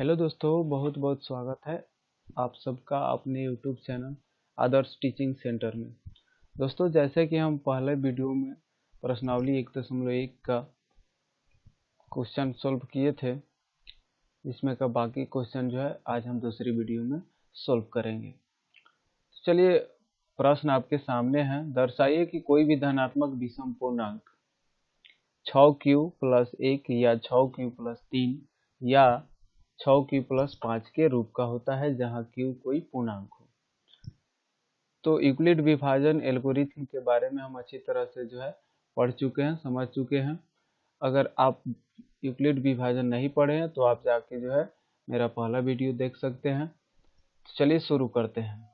Hello दोस्तों, बहुत बहुत स्वागत है आप सबका अपने यूट्यूब चैनल आदर्श टीचिंग सेंटर में। दोस्तों, जैसे कि हम पहले वीडियो में प्रश्नावली 1.1 का क्वेश्चन सॉल्व किए थे, इसमें का बाकी क्वेश्चन जो है आज हम दूसरी वीडियो में सॉल्व करेंगे। तो चलिए, प्रश्न आपके सामने है। दर्शाइए कि कोई भी धनात्मक विषम पूर्णांक 6q + 1 या 6q + 3 या 6q + 5 के रूप का होता है, जहां q कोई पूर्णांक हो। तो यूक्लिड विभाजन एल्गोरिथम के बारे में हम अच्छी तरह से जो है पढ़ चुके हैं, समझ चुके हैं। अगर आप यूक्लिड विभाजन नहीं पढ़े हैं तो आप जाके जो है मेरा पहला वीडियो देख सकते हैं। तो चलिए शुरू करते हैं।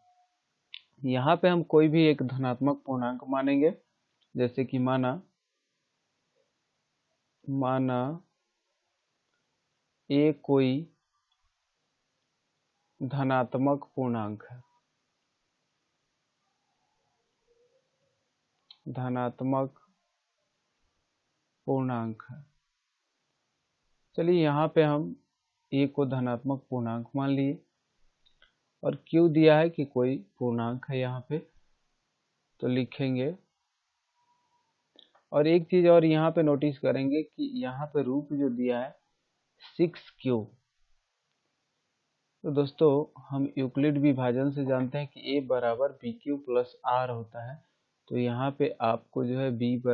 यहाँ पे हम कोई भी एक धनात्मक पूर्णांक मानेंगे, जैसे कि माना ए कोई धनात्मक पूर्णांक है, चलिए यहाँ पे हम ए को धनात्मक पूर्णांक मान लिए और क्यों दिया है कि कोई पूर्णांक है यहाँ पे, तो लिखेंगे। और एक चीज और यहाँ पे नोटिस करेंगे कि यहाँ पे रूप जो दिया है 6q। तो दोस्तों, हम यूक्लिड विभाजन से जानते हैं कि a = bq + r होता है। तो यहाँ पे आपको जो है b =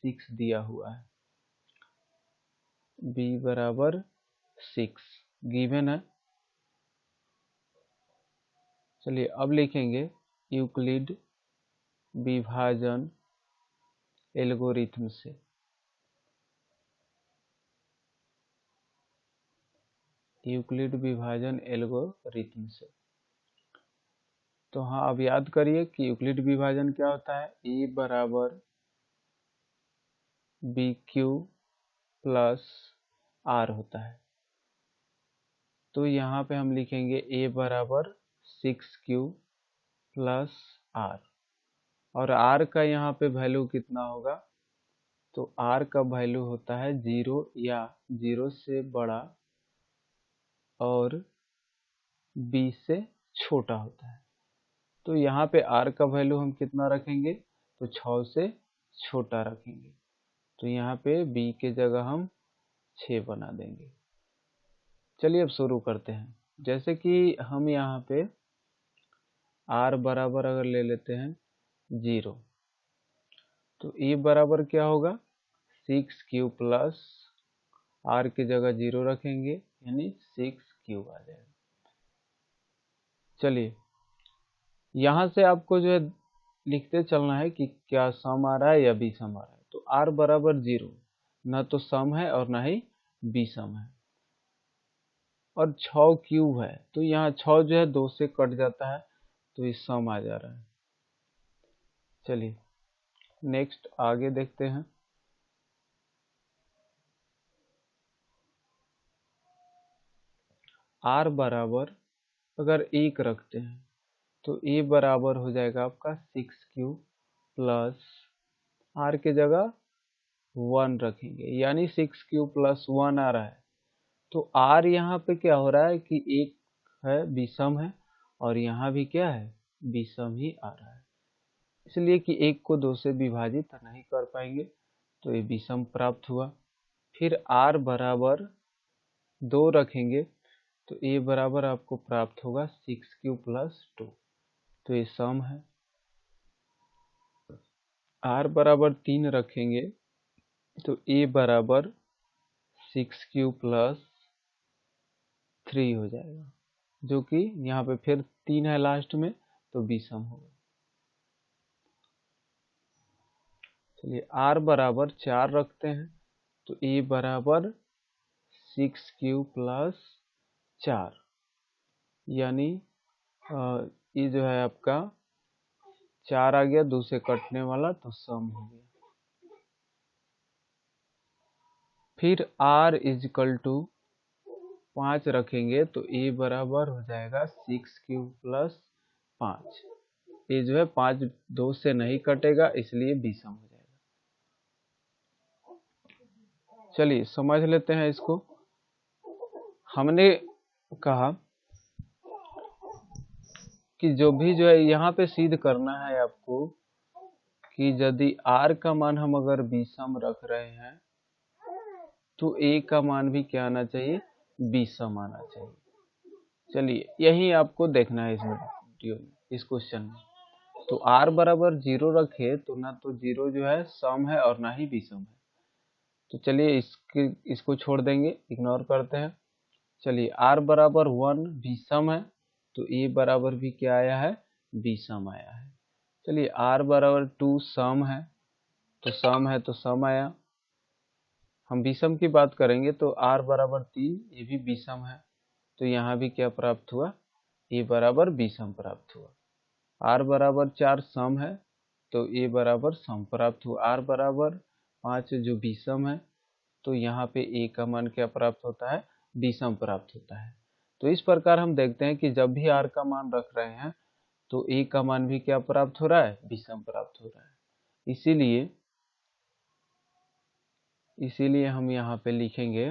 6 दिया हुआ है, b = 6 गिवन है। चलिए अब लिखेंगे यूक्लिड विभाजन एल्गोरिथम से। यूक्लिड विभाजन एल्गोरिथम से तो हाँ, अब याद करिए कि यूक्लिड विभाजन क्या होता है। a = bq + r होता है। तो यहाँ पे हम लिखेंगे a = 6q + r और r का यहाँ पे वैल्यू कितना होगा, तो r का वैल्यू होता है 0 या 0 से बड़ा और b से छोटा होता है। तो यहाँ पे r का वैल्यू हम कितना रखेंगे, तो 6 से छोटा रखेंगे। तो यहाँ पे b के जगह हम 6 बना देंगे। चलिए अब शुरू करते हैं। जैसे कि हम यहाँ पे r बराबर अगर ले लेते हैं 0, तो a बराबर क्या होगा, 6q + r की जगह 0 रखेंगे, यानी 6q आ जाएगा। चलिए यहाँ से आपको जो है लिखते चलना है कि क्या सम आ रहा है या विषम आ रहा है। तो r = 0, न तो सम है और न ही विषम है, और 6q है तो यहाँ 6 जो है 2 से कट जाता है, तो ये सम आ जा रहा है। चलिए नेक्स्ट आगे देखते हैं। r बराबर अगर 1 रखते हैं तो a बराबर हो जाएगा आपका 6q + r की जगह 1 रखेंगे, यानी 6q + 1 आ रहा है। तो r यहाँ पे क्या हो रहा है कि 1 है, विषम है, और यहाँ भी क्या है, विषम ही आ रहा है, इसलिए कि 1 को 2 से विभाजित नहीं कर पाएंगे, तो ये विषम प्राप्त हुआ। फिर r बराबर 2 रखेंगे तो a बराबर आपको प्राप्त होगा 6q + 2, तो ये सम है। r बराबर 3 रखेंगे तो a बराबर 6q + 3 हो जाएगा, जो कि यहाँ पे फिर 3 है लास्ट में, तो विषम होगा। चलिए r बराबर 4 रखते हैं तो a बराबर 6q + 4, यानी ये जो है आपका 4 आ गया, 2 से कटने वाला, तो सम हो गया। फिर r = 5 रखेंगे तो a बराबर हो जाएगा 6q + 5। ये जो है 5 2 से नहीं कटेगा, इसलिए विषम हो जाएगा। चलिए समझ लेते हैं इसको। हमने कहा कि जो है यहाँ पे सिद्ध करना है आपको कि यदि r का मान हम अगर विषम रख रहे हैं तो a का मान भी क्या आना चाहिए, विषम आना चाहिए। चलिए यही आपको देखना है इस वीडियो में, इस क्वेश्चन में। तो r बराबर 0 रखे तो ना तो 0 जो है सम है और ना ही विषम है। तो चलिए इसको छोड़ देंगे, इग्नोर करते हैं। चलिए r बराबर 1 विषम है तो a बराबर भी क्या आया है, विषम आया है। चलिए r बराबर 2 सम है तो सम आया। हम विषम की बात करेंगे तो r बराबर 3 ये भी विषम है तो यहाँ भी क्या प्राप्त हुआ, a बराबर विषम प्राप्त हुआ। r बराबर 4 सम है तो a बराबर सम प्राप्त हुआ। r बराबर 5 जो विषम है तो यहाँ पे a का मान क्या प्राप्त होता है, विषम प्राप्त होता है। तो इस प्रकार हम देखते हैं कि जब भी r का मान रख रहे हैं तो a का मान भी क्या प्राप्त हो रहा है, विषम प्राप्त हो रहा है। इसीलिए हम यहाँ पे लिखेंगे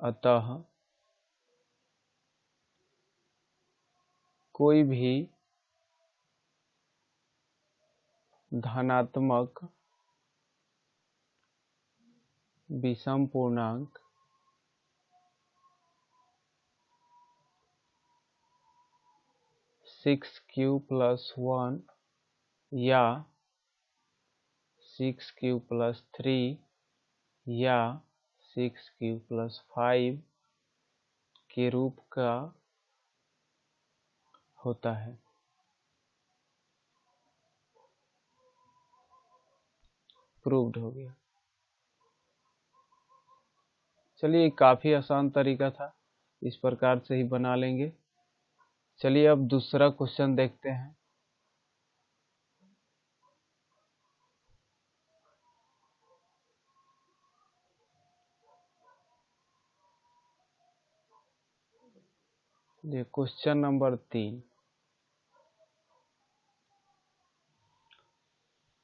अतः कोई भी धनात्मक विषम पूर्णांक सिक्स क्यू प्लस 1 या 6q प्लस 3 या 6q प्लस 5 के रूप का होता है। प्रूव्ड हो गया। चलिए काफी आसान तरीका था, इस प्रकार से ही बना लेंगे। चलिए अब दूसरा क्वेश्चन देखते हैं। ये क्वेश्चन नंबर 3।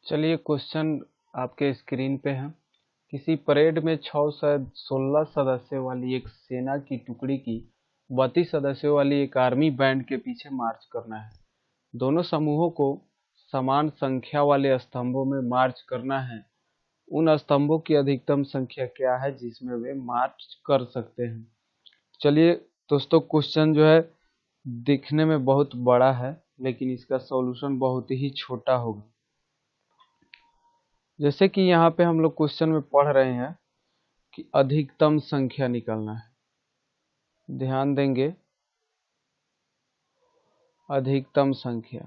चलिए क्वेश्चन आपके स्क्रीन पे है। किसी परेड में 16 सदस्यों वाली एक सेना की टुकड़ी की 32 सदस्यों वाली एक आर्मी बैंड के पीछे मार्च करना है। दोनों समूहों को समान संख्या वाले स्तंभों में मार्च करना है। उन स्तंभों की अधिकतम संख्या क्या है जिसमें वे मार्च कर सकते हैं। चलिए दोस्तों क्वेश्चन जो है दिखने में बहुत बड़ा है लेकिन इसका सॉल्यूशन बहुत ही छोटा होगा। जैसे कि यहाँ पे हम लोग क्वेश्चन में पढ़ रहे हैं कि अधिकतम संख्या निकालना है। ध्यान देंगे, अधिकतम संख्या।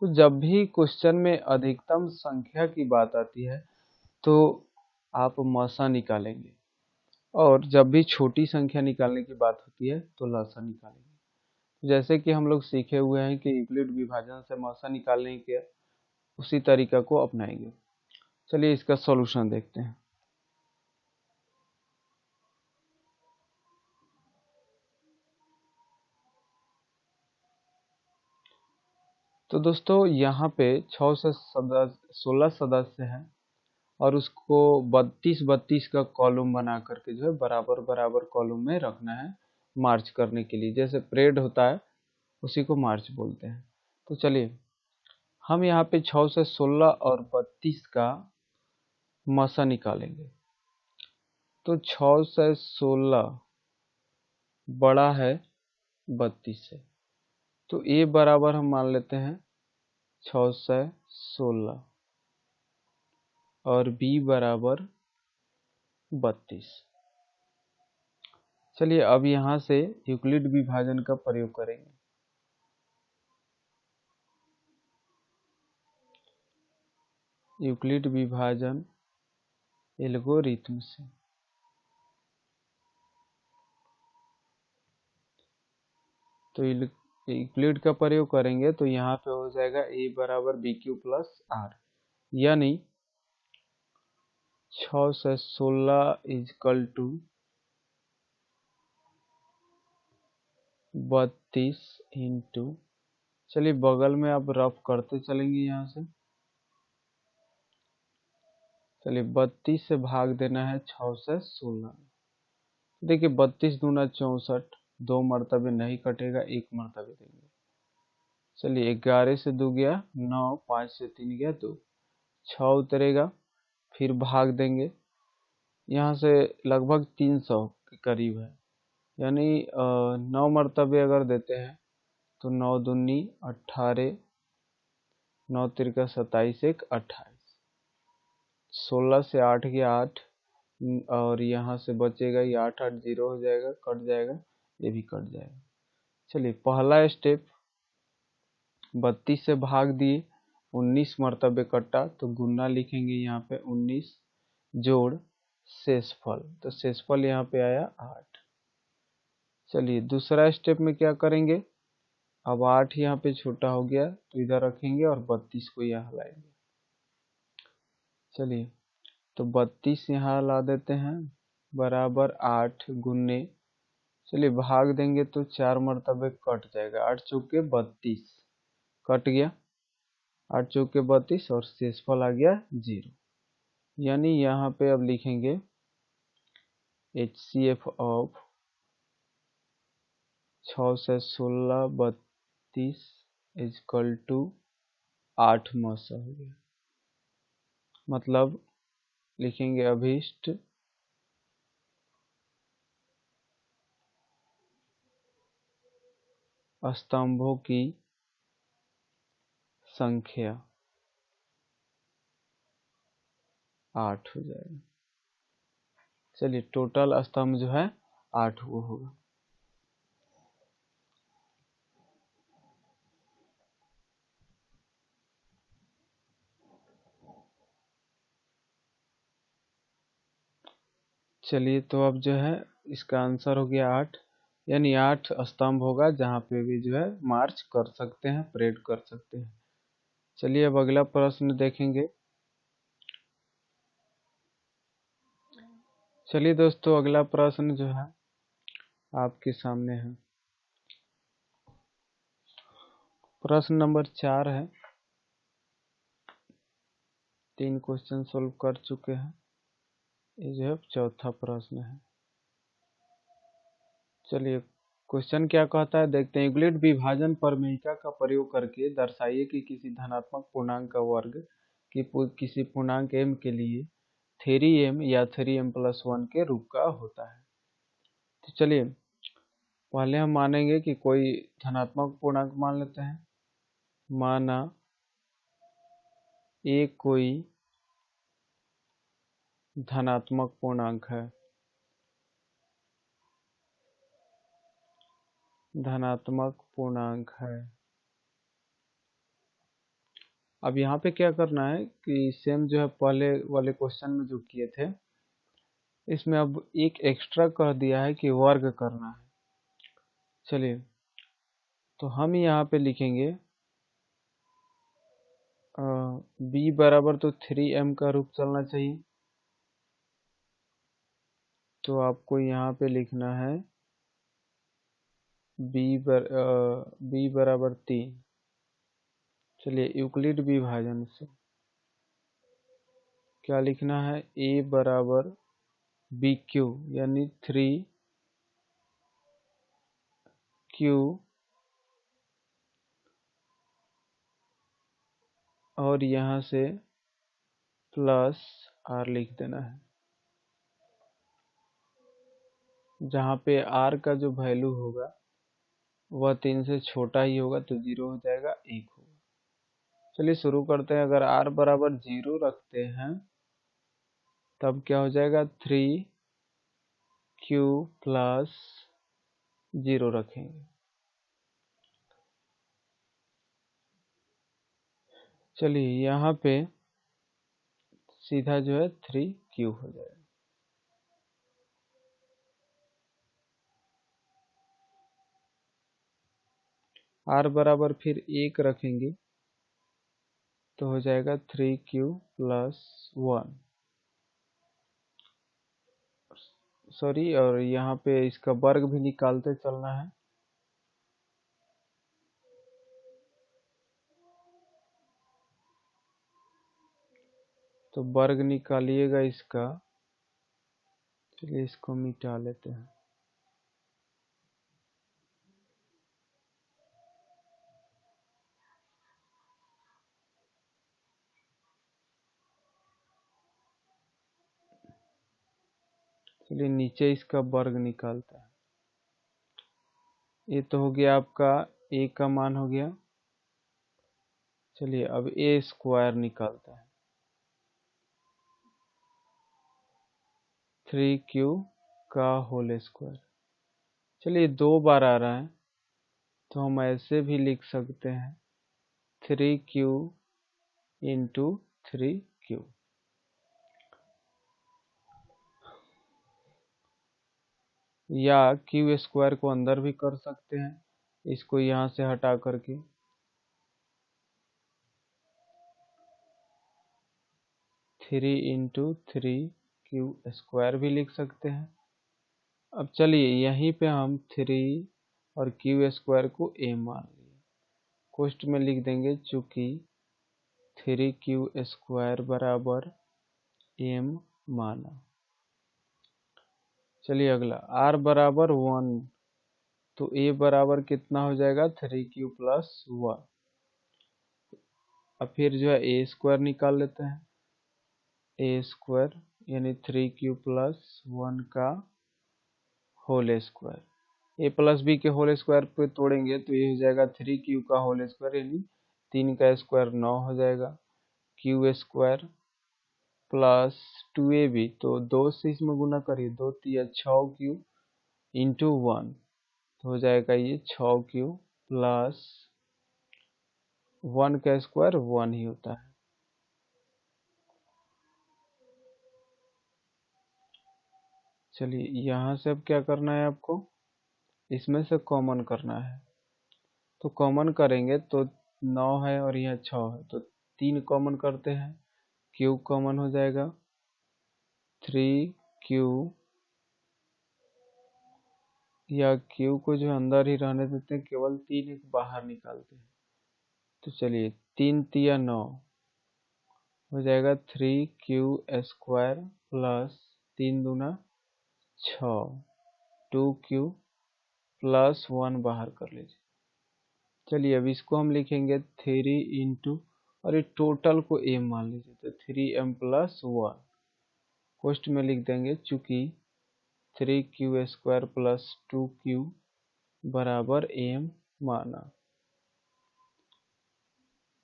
तो जब भी क्वेश्चन में अधिकतम संख्या की बात आती है तो आप मसा निकालेंगे और जब भी छोटी संख्या निकालने की बात होती है तो लसा निकालेंगे। जैसे कि हम लोग सीखे हुए हैं कि यूक्लिड विभाजन से मसा निकालने के उसी तरीका को अपनाएंगे। चलिए इसका सॉल्यूशन देखते हैं। तो दोस्तों यहाँ पे 6 से 16 सदस्य हैं और उसको 32 का कॉलम बना करके जो है बराबर बराबर कॉलम में रखना है मार्च करने के लिए। जैसे परेड होता है उसी को मार्च बोलते हैं। तो चलिए हम यहाँ पे 6 से 16 और 32 का मसा निकालेंगे। तो 6 से 16 बड़ा है 32 से तो ए बराबर हम मान लेते हैं 6 से 16 और बी बराबर 32। चलिए अब यहाँ से यूक्लिड विभाजन का प्रयोग करेंगे। यूक्लिड विभाजन एल्गोरिथ्म से तो यूक्लिड का प्रयोग करेंगे तो यहाँ पे हो जाएगा ए बराबर बी क्यू प्लस आर, यानी 6 से 16 इजकल टू 32 इंटू, चलिए बगल में आप रफ करते चलेंगे यहाँ से। चलिए 32 से भाग देना है 6 से 16। देखिए 32 दूना 64, 2 मरतबे नहीं कटेगा, 1 मरतबे देंगे। चलिए 11 से 2 गया 9, 5 से 3 गया 2, 6 उतरेगा, फिर भाग देंगे। यहाँ से लगभग 300 के करीब है, यानी 9 मरतबे अगर देते हैं तो 9 दूनी 18, 9 तिरका 27, 1 28, 16 से 8 गया 8, और यहाँ से बचेगा ये 8 8 0 हो जाएगा, कट जाएगा, ये भी कट जाएगा। चलिए पहला स्टेप, 32 से भाग दिए, 19 मरतबे कटा तो गुना लिखेंगे यहाँ पे 19 जोड़ शेषफल, तो शेषफल यहाँ पे आया 8। चलिए दूसरा स्टेप में क्या करेंगे, अब 8 यहाँ पे छोटा हो गया तो इधर रखेंगे और 32 को यहाँ लाएंगे। चलिए तो 32 यहाँ ला देते हैं, बराबर 8 गुने, चलिए भाग देंगे तो 4 मरतबे कट जाएगा, 8 चौके 32 कट गया, 8 चौके 32 और शेषफल आ गया 0। यानी यहाँ पे अब लिखेंगे HCF ऑफ 6 से 16 32 इजकल टू 8 मसा हो गया। मतलब लिखेंगे अभीष्ट स्तंभों की संख्या 8 हो जाएगा। चलिए टोटल स्तंभ जो है 8 वो होगा। चलिए तो अब जो है इसका आंसर हो गया 8, यानी 8 स्तंभ होगा जहाँ पे भी जो है मार्च कर सकते हैं, परेड कर सकते हैं। चलिए अब अगला प्रश्न देखेंगे। चलिए दोस्तों अगला प्रश्न जो है आपके सामने है, प्रश्न नंबर 4 है। 3 क्वेश्चन सोल्व कर चुके हैं, ये जो है चौथा प्रश्न है। चलिए क्वेश्चन क्या कहता है देखते हैं। यूक्लिड विभाजन प्रमेयिका का प्रयोग करके दर्शाइए कि किसी धनात्मक पूर्णांक का वर्ग किसी पूर्णांक m के लिए 3m या 3m+1 के रूप का होता है। तो चलिए पहले हम मानेंगे कि कोई धनात्मक पूर्णांक मान लेते हैं। माना a कोई धनात्मक पूर्णांक है, धनात्मक पूर्णांक है। अब यहाँ पे क्या करना है कि सेम जो है पहले वाले क्वेश्चन में जो किए थे, इसमें अब एक एक्स्ट्रा कह दिया है कि वर्ग करना है। चलिए तो हम यहाँ पे लिखेंगे b बराबर तो 3m का रूप चलना चाहिए, तो आपको यहाँ पे लिखना है b बराबर 3। चलिए यूक्लिड विभाजन से क्या लिखना है, a बराबर bq यानी 3q और यहाँ से प्लस r लिख देना है। जहाँ पे r का जो वैल्यू होगा वह 3 से छोटा ही होगा तो 0 हो जाएगा, 1 होगा। चलिए शुरू करते हैं। अगर r बराबर 0 रखते हैं तब क्या हो जाएगा, 3q प्लस 0 रखेंगे। चलिए यहाँ पे सीधा जो है 3q हो जाएगा। r बराबर फिर 1 रखेंगे तो हो जाएगा 3q प्लस 1, सॉरी, और यहाँ पे इसका वर्ग भी निकालते चलना है। तो वर्ग निकालिएगा इसका चलिए इसको मिटा लेते हैं। चलिए नीचे इसका वर्ग निकालते हैं। ये तो हो गया आपका a का मान हो गया। चलिए अब a स्क्वायर निकालते हैं। 3q का होल स्क्वायर। चलिए 2 बार आ रहा है तो हम ऐसे भी लिख सकते हैं 3q इंटू 3q। या क्यू स्क्वायर को अंदर भी कर सकते हैं, इसको यहाँ से हटा करके। 3 इंटू 3q स्क्वायर भी लिख सकते हैं। अब चलिए यहीं पे हम 3 और q स्क्वायर को a मान लिए, कोष्ठ में लिख देंगे, चूंकि 3q स्क्वायर बराबर m माना। चलिए अगला r बराबर 1, तो a बराबर कितना हो जाएगा 3q प्लस 1। अब फिर जो है a स्क्वायर निकाल लेते हैं। a स्क्वायर यानी 3q प्लस 1 का whole square. a plus b के होल स्क्वायर पे तोड़ेंगे तो ये हो जाएगा 3q का होल स्क्वायर, यानी 3 का स्क्वायर 9 हो जाएगा। q स्क्वायर प्लस 2ab, तो 2 से इसमें गुना करिए, 2 तिया 6q इंटू 1, तो हो जाएगा ये 6q प्लस 1 का स्क्वायर 1 ही होता है। चलिए यहाँ से अब क्या करना है आपको, इसमें से कॉमन करना है। तो कॉमन करेंगे तो 9 है और यहाँ 6 है, तो 3 कॉमन करते हैं, q कॉमन हो जाएगा। 3q, या q को जो अंदर ही रहने देते हैं, केवल 3 एक बाहर निकालते हैं। तो चलिए 3 तिया 9 हो जाएगा 3q स्क्वायर प्लस 3 दूना 6, 2q प्लस 1 बाहर कर लीजिए। चलिए अब इसको हम लिखेंगे 3 इंटू, और ये टोटल को m मान लीजिए, तो 3m प्लस 1 कोष्ठ में लिख देंगे, चूंकि 3q स्क्वायर प्लस 2q बराबर m माना।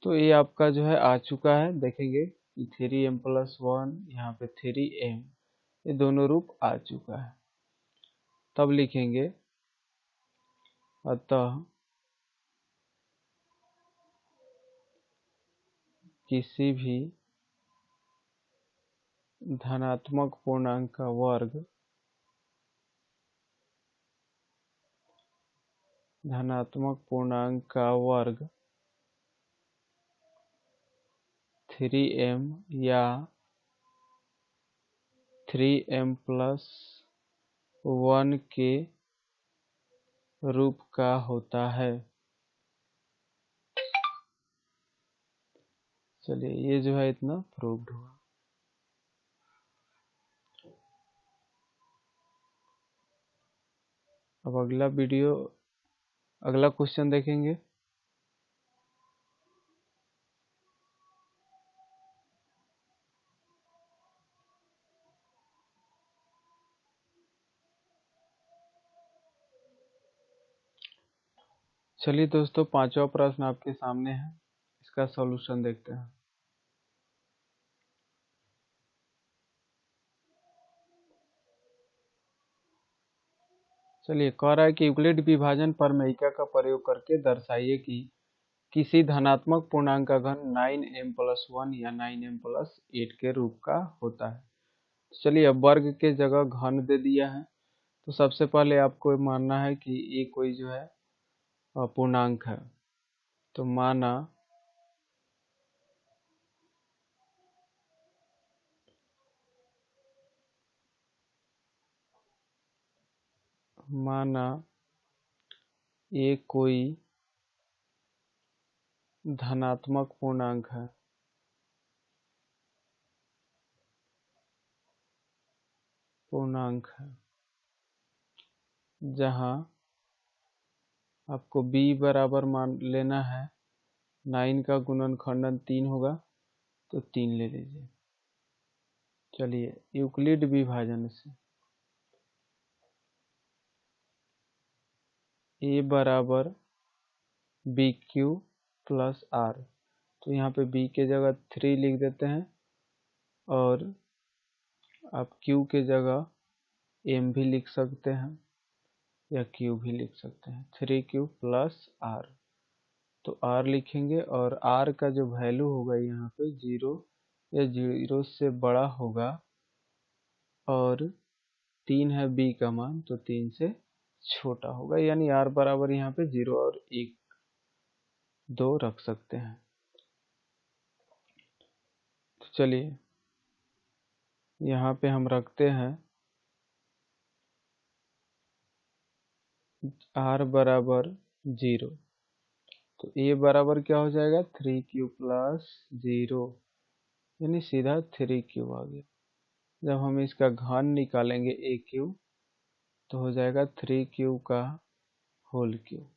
तो ये आपका जो है आ चुका है, देखेंगे 3m प्लस 1, यहाँ पे 3m, ये दोनों रूप आ चुका है। तब लिखेंगे अतः किसी भी धनात्मक पूर्णांक का वर्ग, धनात्मक पूर्णांक का वर्ग 3m या 3m प्लस 1 के रूप का होता है। चलिए ये जो है इतना प्रूव्ड हुआ। अब अगला क्वेश्चन देखेंगे। चलिए दोस्तों, पांचवा प्रश्न आपके सामने है, इसका सॉल्यूशन देखते हैं। चलिए कह रहा है कि यूक्लिड विभाजन प्रमेयिका का प्रयोग करके दर्शाइए कि किसी धनात्मक पूर्णांक का घन 9m प्लस 1 या 9m प्लस 8 के रूप का होता है। तो चलिए अब वर्ग के जगह घन दे दिया है, तो सबसे पहले आपको मानना है कि ये कोई जो है पूर्णांक है। तो माना ये कोई धनात्मक पूर्णांक है। पूर्णांक है, जहां आपको b बराबर मान लेना है 9 का गुणनखंडन 3 होगा, तो 3 ले लीजिए। चलिए यूक्लिड विभाजन से a बराबर बी क्यू प्लस आर, तो यहाँ पे b के जगह 3 लिख देते हैं और आप q के जगह m भी लिख सकते हैं या q भी लिख सकते हैं, 3q प्लस आर। तो r लिखेंगे और r का जो वैल्यू होगा यहाँ पे 0 या 0 से बड़ा होगा, और 3 है b का मान, तो 3 से छोटा होगा, यानी r बराबर यहाँ पे 0 और 1 2 रख सकते हैं। तो चलिए यहाँ पे हम रखते हैं r बराबर 0, तो a बराबर क्या हो जाएगा 3q प्लस 0, यानी सीधा 3q आ गया। जब हम इसका घन निकालेंगे aq, तो हो जाएगा 3q का होल क्यूब।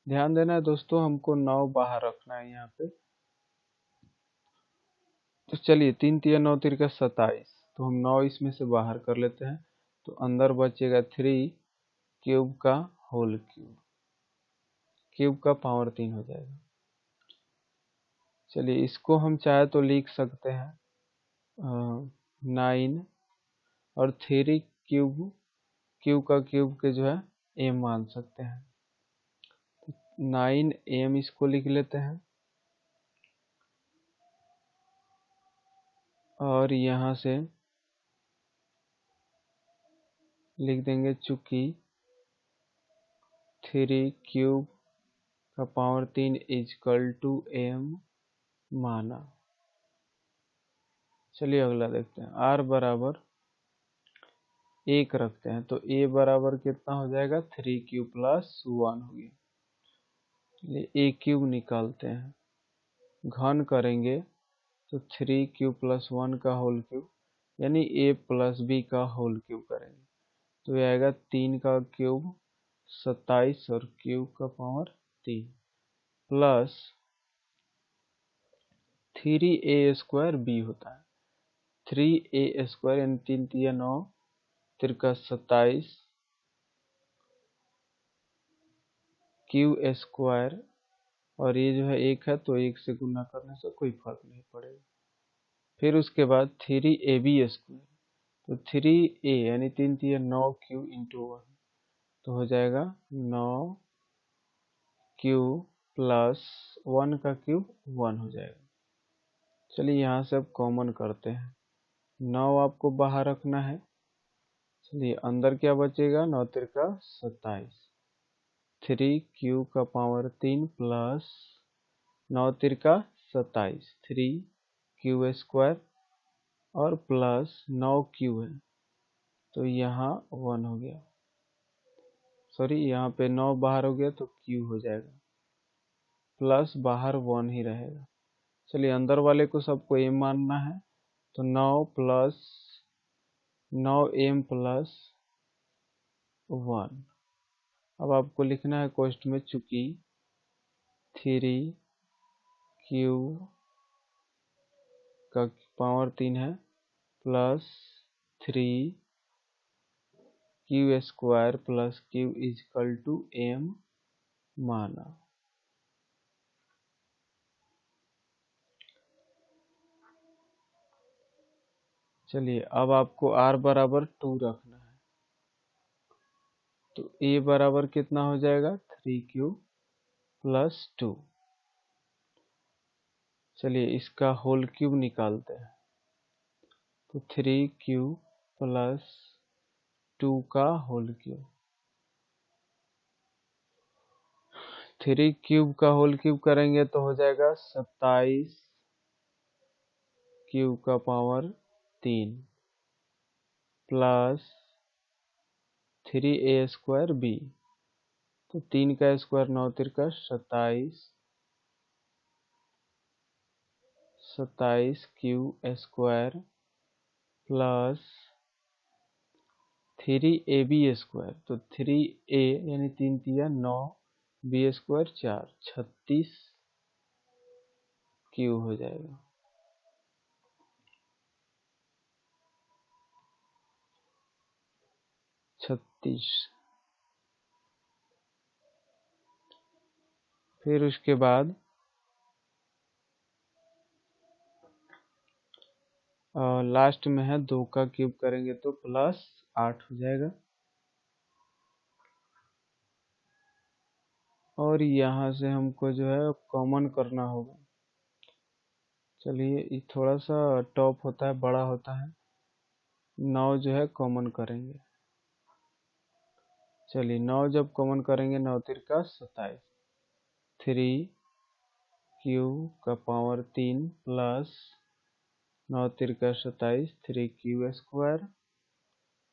ध्यान देना है दोस्तों, हमको 9 बाहर रखना है यहाँ पे। तो चलिए 3 तिया 9 तिरका 27, तो हम 9 इसमें से बाहर कर लेते हैं, तो अंदर बचेगा 3 क्यूब का होल क्यूब, क्यूब का पावर 3 हो जाएगा। चलिए इसको हम चाहे तो लिख सकते हैं 9 और 3 क्यूब, क्यूब का क्यूब के जो है m मान सकते हैं, 9m इसको लिख लेते हैं, और यहाँ से लिख देंगे चूंकि 3 क्यूब का पावर 3 इजकल टू m माना। चलिए अगला देखते हैं, r बराबर 1 रखते हैं, तो a बराबर कितना हो जाएगा 3q प्लस 1 हो गया। चलिए a क्यूब निकालते हैं, घन करेंगे तो 3q प्लस 1 का होल क्यूब, यानी a प्लस b का होल क्यूब करेंगे, तो यह आएगा 3 का क्यूब 27 और क्यूब का पावर 3 प्लस 3a² b होता है, 3a² यानी 3 तिया 9 तिरका 27 q², और ये जो है 1 है, तो 1 से गुना करने से कोई फर्क नहीं पड़ेगा। फिर उसके बाद 3ab², तो 3a यानी 3 तिया 9q इंटू 1, तो हो जाएगा 9q प्लस 1 का क्यूब 1 हो जाएगा। चलिए यहाँ से अब कॉमन करते हैं, 9 आपको बाहर रखना है। चलिए अंदर क्या बचेगा 9 तिरका 27, 3q का पावर 3 प्लस 9 तिरका 27, 3q² और प्लस 9q है, तो यहाँ 1 हो गया, सॉरी यहाँ पे 9 बाहर हो गया तो q हो जाएगा, प्लस बाहर 1 ही रहेगा। चलिए अंदर वाले को सबको m मानना है, तो 9m प्लस 1। अब आपको लिखना है कोष्ठ में, चूंकि 3q का पावर 3 है plus 3q² plus q equal to m माना। चलिए अब आपको r बराबर 2 रखना है, तो a बराबर कितना हो जाएगा 3q प्लस 2। चलिए इसका होल क्यूब निकालते हैं, तो 3q प्लस 2 का होल क्यूब, 3 क्यूब का होल क्यूब करेंगे तो हो जाएगा 27 क्यूब का पावर 3 प्लस 3a² b, तो 3 का स्क्वायर 9 तिरका 27, 27 q² प्लस 3ab², तो 3a यानी 3 तिया 9, b² 4, 36 क्यू हो जाएगा। फिर उसके बाद लास्ट में है 2 का क्यूब करेंगे तो +8 हो जाएगा। और यहाँ से हमको जो है कॉमन करना होगा। चलिए ये थोड़ा सा टॉप होता है, बड़ा होता है। 9 जो है कॉमन करेंगे। चलिए 9 जब कॉमन करेंगे 9 तिरका 27, 3 प्लस 9 तिरका 27, 3 क्यू²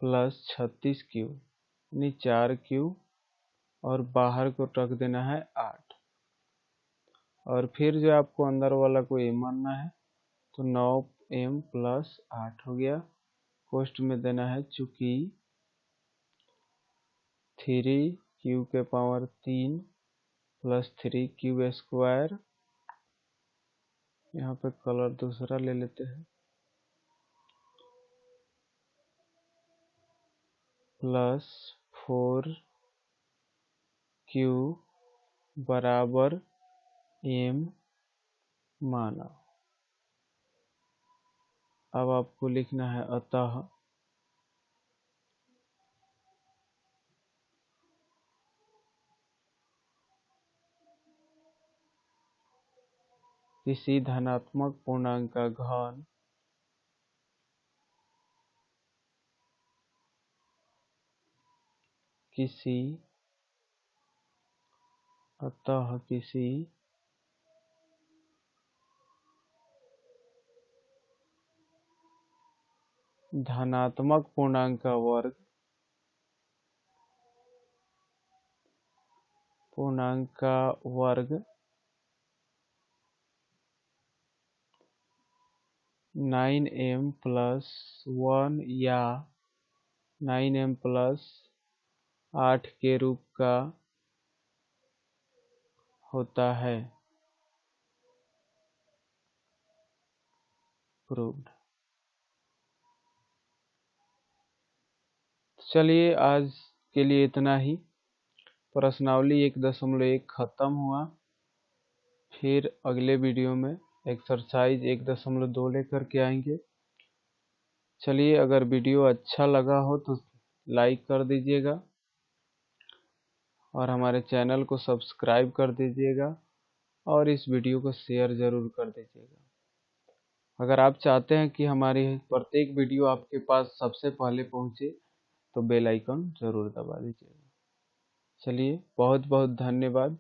प्लस 36 क्यू यानी 4 क्यू, और बाहर को रख देना है 8। और फिर जो आपको अंदर वाला को m मानना है, तो 9m प्लस 8 हो गया। कोष्ट में देना है चूंकि 3 प्लस 3 क्यू², यहाँ पे कलर दूसरा ले लेते हैं, प्लस 4q बराबर m माना। अब आपको लिखना है अतः किसी धनात्मक पूर्णांक का घन किसी धनात्मक पूर्णांक का वर्ग 9m प्लस 1 या 9m प्लस 8 के रूप का होता है। प्रूव्ड। चलिए आज के लिए इतना ही। प्रश्नावली 1.1 खत्म हुआ। फिर अगले वीडियो में एक्सरसाइज 1.2 लेकर के आएंगे। चलिए अगर वीडियो अच्छा लगा हो तो लाइक कर दीजिएगा और हमारे चैनल को सब्सक्राइब कर दीजिएगा और इस वीडियो को शेयर ज़रूर कर दीजिएगा। अगर आप चाहते हैं कि हमारी प्रत्येक वीडियो आपके पास सबसे पहले पहुंचे तो बेल आइकन ज़रूर दबा दीजिएगा। चलिए बहुत बहुत धन्यवाद।